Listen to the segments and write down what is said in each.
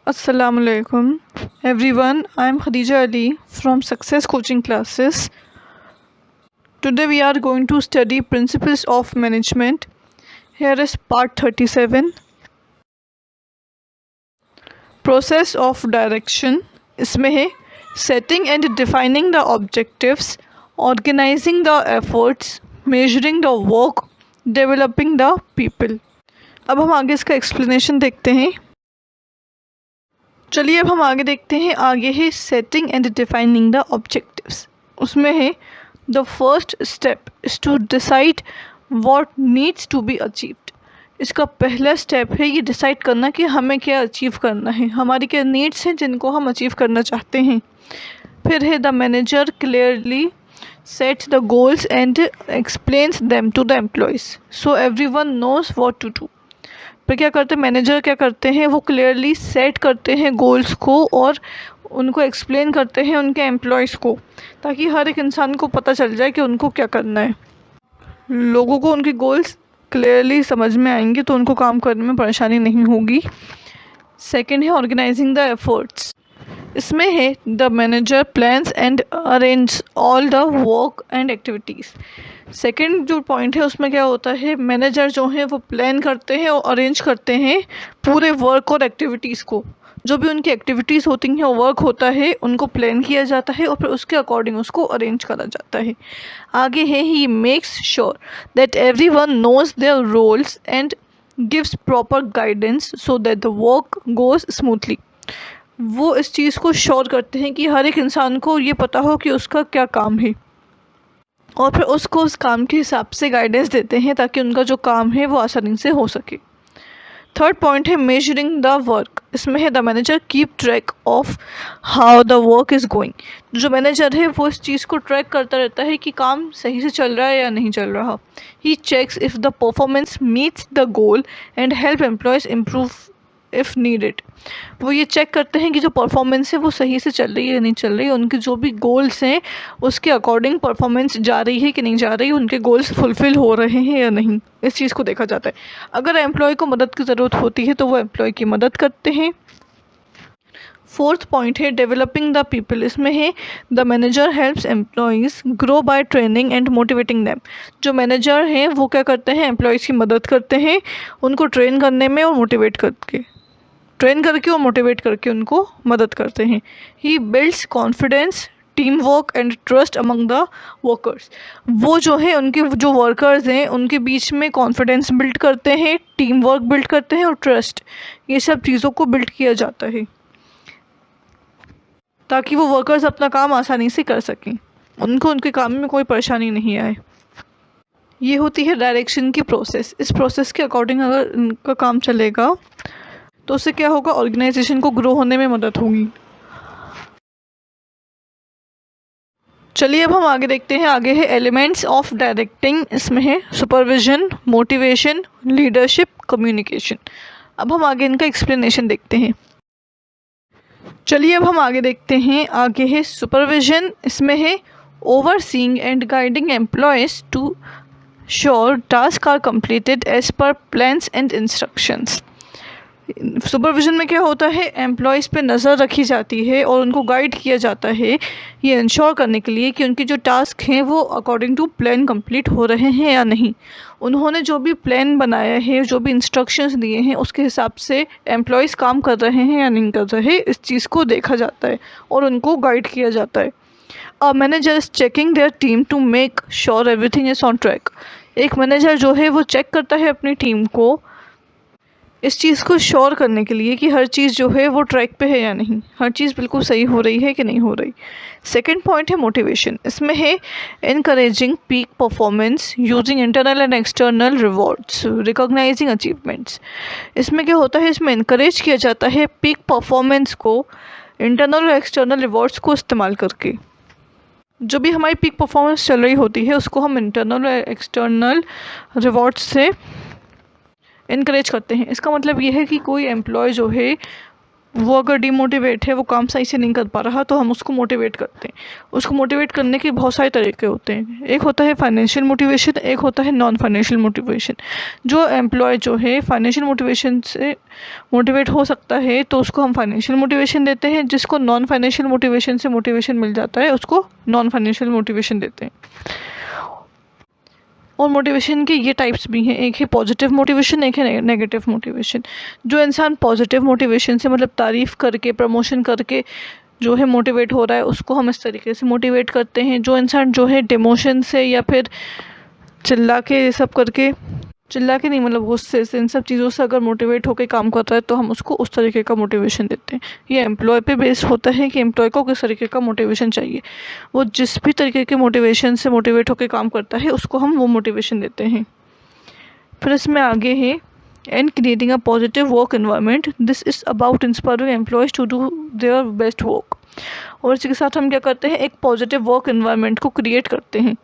Assalamu alaikum everyone. I am Khadija Ali from Success Coaching Classes. Today we are going to study Principles of Management. Here is part 37. Process of Direction. इसमें है Setting and defining the objectives, organizing the efforts, measuring the work, developing the people. अब हम आगे इसका explanation देखते हैं. चलिए अब हम आगे देखते हैं. आगे है setting and defining the objectives. उसमें है the first step is to decide what needs to be achieved. इसका पहला स्टेप है ये डिसाइड करना कि हमें क्या अचीव करना है, हमारी क्या नीड्स हैं जिनको हम अचीव करना चाहते हैं. फिर है the manager clearly sets the goals and explains them to the employees so everyone knows what to do. फिर क्या करते हैं मैनेजर, क्या करते हैं वो क्लियरली सेट करते हैं गोल्स को और उनको एक्सप्लेन करते हैं उनके एम्प्लॉयज़ को, ताकि हर एक इंसान को पता चल जाए कि उनको क्या करना है. लोगों को उनके गोल्स क्लियरली समझ में आएंगे तो उनको काम करने में परेशानी नहीं होगी. सेकंड है ऑर्गेनाइजिंग द एफर्ट्स. इसमें है the manager plans and arrange all the work and activities. Second जो पॉइंट है उसमें क्या होता है, मैनेजर जो हैं वो प्लान करते हैं और अरेंज करते हैं पूरे वर्क और एक्टिविटीज़ को. जो भी उनकी एक्टिविटीज़ होती हैं और वर्क होता है उनको प्लान किया जाता है और फिर उसके अकॉर्डिंग उसको अरेंज करा जाता है. आगे है he makes sure that everyone knows their roles and gives proper guidance so that the work goes smoothly. वो इस चीज़ को श्योर करते हैं कि हर एक इंसान को ये पता हो कि उसका क्या काम है और फिर उसको उस काम के हिसाब से गाइडेंस देते हैं ताकि उनका जो काम है वो आसानी से हो सके. थर्ड पॉइंट है मेजरिंग द वर्क. इसमें है the manager keep track of how the work is going. जो मैनेजर है वो इस चीज़ को ट्रैक करता रहता है कि काम सही से चल रहा है या नहीं चल रहा. He checks if the performance meets the goal and help employees improve if needed. वो ये चेक करते हैं कि जो परफॉर्मेंस है वो सही से चल रही है या नहीं चल रही है, उनके जो भी गोल्स हैं उसके अकॉर्डिंग परफॉर्मेंस जा रही है कि नहीं जा रही, उनके गोल्स फुलफ़िल हो रहे हैं या नहीं, इस चीज़ को देखा जाता है. अगर एम्प्लॉय को मदद की ज़रूरत होती है तो वो एम्प्लॉय की मदद करते हैं. फोर्थ पॉइंट है डेवलपिंग द पीपल. इसमें है the manager helps employees grow by training and motivating them. जो मैनेजर हैं वो क्या करते हैं, एम्प्लॉयज़ की मदद करते हैं उनको ट्रेन करने में और मोटिवेट करके उनको मदद करते हैं. He builds confidence, team work and trust among the workers. वो जो है उनके जो वर्कर्स हैं उनके बीच में कॉन्फिडेंस बिल्ड करते हैं, टीम वर्क बिल्ड करते हैं और ट्रस्ट, ये सब चीज़ों को बिल्ड किया जाता है ताकि वो वर्कर्स अपना काम आसानी से कर सकें, उनको उनके काम में कोई परेशानी नहीं आए. ये होती है डायरेक्शन की प्रोसेस. इस प्रोसेस के अकॉर्डिंग अगर इनका काम चलेगा तो उससे क्या होगा, ऑर्गेनाइजेशन को ग्रो होने में मदद होगी. चलिए अब हम आगे देखते हैं. आगे है एलिमेंट्स ऑफ डायरेक्टिंग. इसमें है सुपरविजन, मोटिवेशन, लीडरशिप, कम्युनिकेशन. अब हम आगे इनका एक्सप्लेनेशन देखते हैं. चलिए अब हम आगे देखते हैं. आगे है सुपरविजन. इसमें है overseeing and guiding employees to sure tasks are completed as per plans and instructions. Supervision में क्या होता है, एम्प्लॉयज़ पे नज़र रखी जाती है और उनको गाइड किया जाता है ये इंश्योर करने के लिए कि उनके जो टास्क हैं वो अकॉर्डिंग टू प्लान कंप्लीट हो रहे हैं या नहीं. उन्होंने जो भी प्लान बनाया है, जो भी इंस्ट्रक्शंस दिए हैं उसके हिसाब से एम्प्लॉयज़ काम कर रहे हैं या नहीं कर रहे, इस चीज़ को देखा जाता है और उनको गाइड किया जाता है. A manager is checking their team to make sure everything is on track. एक मैनेजर जो है वो चेक करता है अपनी टीम को इस चीज़ को श्योर करने के लिए कि हर चीज़ जो है वो ट्रैक पे है या नहीं, हर चीज़ बिल्कुल सही हो रही है कि नहीं हो रही. सेकंड पॉइंट है मोटिवेशन. इसमें है encouraging peak performance using internal and external rewards, recognising achievements. इसमें क्या होता है, इसमें इनकरेज किया जाता है पीक परफॉर्मेंस को इंटरनल और एक्सटर्नल रिवॉर्ड्स को इस्तेमाल करके. जो भी हमारी पीक परफॉर्मेंस चल रही होती है उसको हम इंटरनल और एक्सटर्नल रिवॉर्ड्स से इनकरेज करते हैं. इसका मतलब ये है कि कोई एम्प्लॉय जो है वो अगर डिमोटिवेट है, वो काम सही से नहीं कर पा रहा, तो हम उसको मोटिवेट करते हैं। उसको मोटिवेट करने के बहुत सारे तरीके होते हैं। एक होता है फाइनेंशियल मोटिवेशन, एक होता है नॉन फाइनेंशियल मोटिवेशन। जो एम्प्लॉय जो है फाइनेंशियल मोटिवेशन से मोटिवेट हो सकता है तो उसको हम फाइनेंशियल मोटिवेशन देते हैं। जिसको नॉन फाइनेंशियल मोटिवेशन से मोटिवेशन मिल जाता है उसको नॉन फाइनेंशियल मोटिवेशन देते हैं। और मोटिवेशन के ये टाइप्स भी हैं, एक है पॉजिटिव मोटिवेशन, एक है नेगेटिव मोटिवेशन। जो इंसान पॉजिटिव मोटिवेशन से मतलब तारीफ़ करके, प्रमोशन करके जो है मोटिवेट हो रहा है, उसको हम इस तरीके से मोटिवेट करते हैं। जो इंसान जो है डिमोशन से या फिर चिल्ला के ये सब करके, चिल्ला के नहीं मतलब गुस्से से, इन सब चीज़ों से अगर मोटिवेट होकर काम कर रहा है तो हम उसको उस तरीके का मोटिवेशन देते हैं। ये एम्प्लॉय पे बेस्ड होता है कि एम्प्लॉय को किस तरीके का मोटिवेशन चाहिए। वो जिस भी तरीके के मोटिवेशन से मोटिवेट होकर काम करता है उसको हम वो मोटिवेशन देते हैं। फिर इसमें आगे है and creating a positive work environment. This is about inspiring employees to do their best work. और इसी के साथ हम क्या करते हैं, एक पॉजिटिव वर्क एनवायरनमेंट को क्रिएट करते हैं।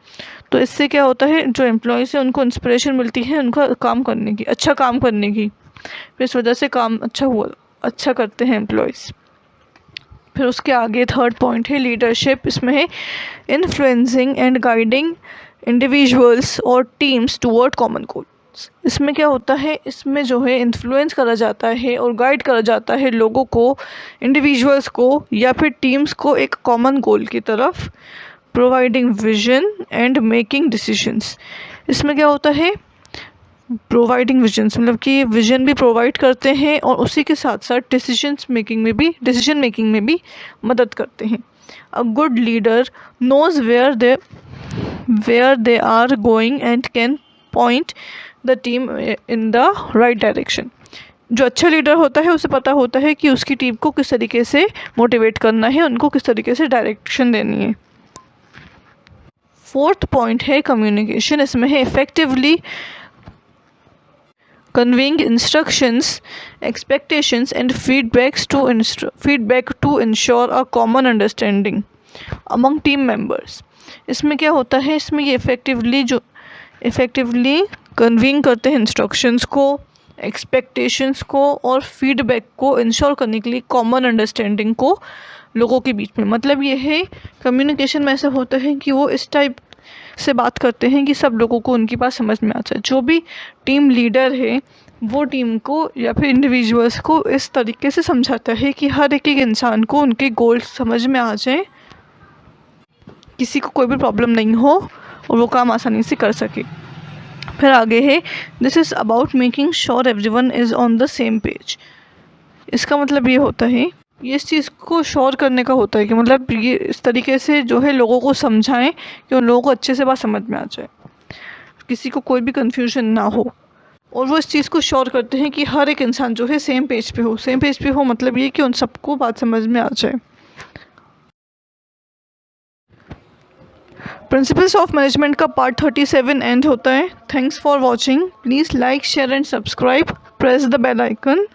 तो इससे क्या होता है, जो एम्प्लॉयज़ हैं उनको इंस्पिरेशन मिलती है उनका काम करने की, अच्छा काम करने की। फिर इस वजह से काम अच्छा करते हैं एम्प्लॉयज़। फिर उसके आगे थर्ड पॉइंट है लीडरशिप। इसमें है इन्फ्लुएंसिंग एंड गाइडिंग इंडिविजुअल्स और टीम्स टुवर्ड कॉमन गोल्स। इसमें क्या होता है, इसमें जो है इन्फ्लुएंस करा जाता है और गाइड करा जाता है लोगों को, इंडिविजुअल्स को या फिर टीम्स को एक कॉमन गोल की तरफ। Providing vision and making decisions. इसमें क्या होता है, प्रोवाइडिंग विजन्स मतलब कि विजन भी प्रोवाइड करते हैं और उसी के साथ साथ डिसीजन मेकिंग में भी मदद करते हैं। A good leader knows where they are going and can point the team in the right direction. जो अच्छा लीडर होता है उसे पता होता है कि उसकी टीम को किस तरीके से मोटिवेट करना है, उनको किस तरीके से डायरेक्शन देनी है। फोर्थ पॉइंट है कम्युनिकेशन। इसमें है effectively conveying instructions, expectations and feedback to ensure a common understanding among team members। इसमें क्या होता है, इसमें ये इफ़ेक्टिवली कन्वीइंग करते हैं इंस्ट्रक्शंस को, एक्सपेक्टेशंस को और फीडबैक को इंश्योर करने के लिए कॉमन अंडरस्टैंडिंग को लोगों के बीच में। मतलब ये है कम्युनिकेशन में ऐसा होता है कि वो इस टाइप से बात करते हैं कि सब लोगों को उनकी बात समझ में आ जाए। जो भी टीम लीडर है वो टीम को या फिर इंडिविजुअल्स को इस तरीके से समझाता है कि हर एक इंसान को उनके गोल्स समझ में आ जाए, किसी को कोई भी प्रॉब्लम नहीं हो और वो काम आसानी से कर सके। फिर आगे है this is about making sure everyone is on the same page. इसका मतलब ये होता है, ये इस चीज़ को श्योर करने का होता है कि मतलब ये इस तरीके से जो है लोगों को समझाएं कि उन लोगों को अच्छे से बात समझ में आ जाए, किसी को कोई भी कन्फ्यूजन ना हो। और वो इस चीज़ को श्योर करते हैं कि हर एक इंसान जो है सेम पेज पे हो मतलब ये कि उन सबको बात समझ में आ जाए। प्रिंसिपल्स ऑफ मैनेजमेंट का पार्ट 37 एंड होता है। Thanks for watching. Please like, share and subscribe. Press the bell icon.